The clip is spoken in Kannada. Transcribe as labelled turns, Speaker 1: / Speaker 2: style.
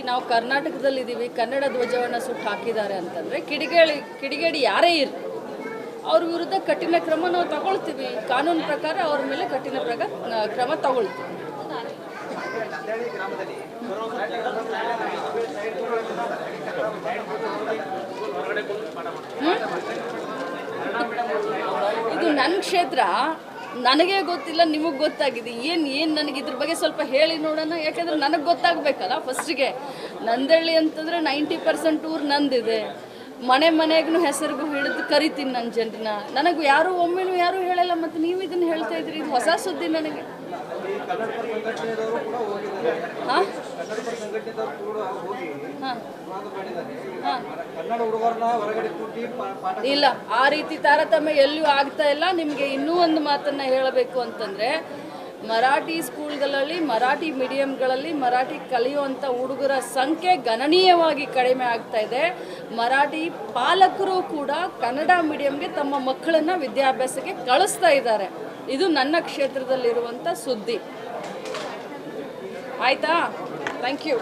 Speaker 1: ನಾವು ಕರ್ನಾಟಕದಲ್ಲಿದ್ದೀವಿ, ಕನ್ನಡ ಧ್ವಜವನ್ನು ಸುಟ್ಟು ಹಾಕಿದ್ದಾರೆ ಅಂತಂದರೆ ಕಿಡಿಗೇಡಿ ಯಾರೇ ಇರಲಿ ಅವ್ರ ವಿರುದ್ಧ ಕಠಿಣ ಕ್ರಮ ನಾವು ತಗೊಳ್ತೀವಿ. ಕಾನೂನು ಪ್ರಕಾರ ಅವ್ರ ಮೇಲೆ ಕಠಿಣ ಕ್ರಮ ತಗೊಳ್ತೀವಿ. ಇದು ನನ್ನ ಕ್ಷೇತ್ರ, ನನಗೆ ಗೊತ್ತಿಲ್ಲ, ನಿಮಗೆ ಗೊತ್ತಾಗಿದೆ. ಏನು ನನಗೆ ಇದ್ರ ಬಗ್ಗೆ ಸ್ವಲ್ಪ ಹೇಳಿ ನೋಡೋಣ. ಯಾಕೆಂದರೆ ನನಗೆ ಗೊತ್ತಾಗಬೇಕಲ್ಲ ಫಸ್ಟಿಗೆ. ನಂದಳ್ಳಿ ಅಂತಂದರೆ 90% ಊರು ನಂದಿದೆ. ಮನೆಗೂ ಹೆಸರಿಗೂ ಹಿಡಿದು ಕರಿತೀನಿ ನನ್ನ ಜನರನ್ನ. ನನಗೆ ಯಾರೂ ಒಮ್ಮೆನೂ ಯಾರೂ ಹೇಳಲ್ಲ, ಮತ್ತು ನೀವು ಇದನ್ನು ಹೇಳ್ತಾ ಇದ್ರಿ. ಇದು ಹೊಸ ಸುದ್ದಿ ನನಗೆ. ಹಾಂ ಇಲ್ಲ, ಆ ರೀತಿ ತಾರತಮ್ಯ ಎಲ್ಲಿಯೂ ಆಗ್ತಾ ಇಲ್ಲ. ನಿಮಗೆ ಇನ್ನೂ ಒಂದು ಮಾತನ್ನು ಹೇಳಬೇಕು ಅಂತಂದರೆ, ಮರಾಠಿ ಸ್ಕೂಲ್ಗಳಲ್ಲಿ, ಮರಾಠಿ ಮೀಡಿಯಂಗಳಲ್ಲಿ ಮರಾಠಿ ಕಲಿಯುವಂಥ ಹುಡುಗರ ಸಂಖ್ಯೆ ಗಣನೀಯವಾಗಿ ಕಡಿಮೆ ಆಗ್ತಾ ಇದೆ. ಮರಾಠಿ ಪಾಲಕರು ಕೂಡ ಕನ್ನಡ ಮೀಡಿಯಂಗೆ ತಮ್ಮ ಮಕ್ಕಳನ್ನು ವಿದ್ಯಾಭ್ಯಾಸಕ್ಕೆ ಕಳಿಸ್ತಾ ಇದ್ದಾರೆ. ಇದು ನನ್ನ ಕ್ಷೇತ್ರದಲ್ಲಿರುವಂಥ ಸುದ್ದಿ. ಆಯಿತಾ? Thank you.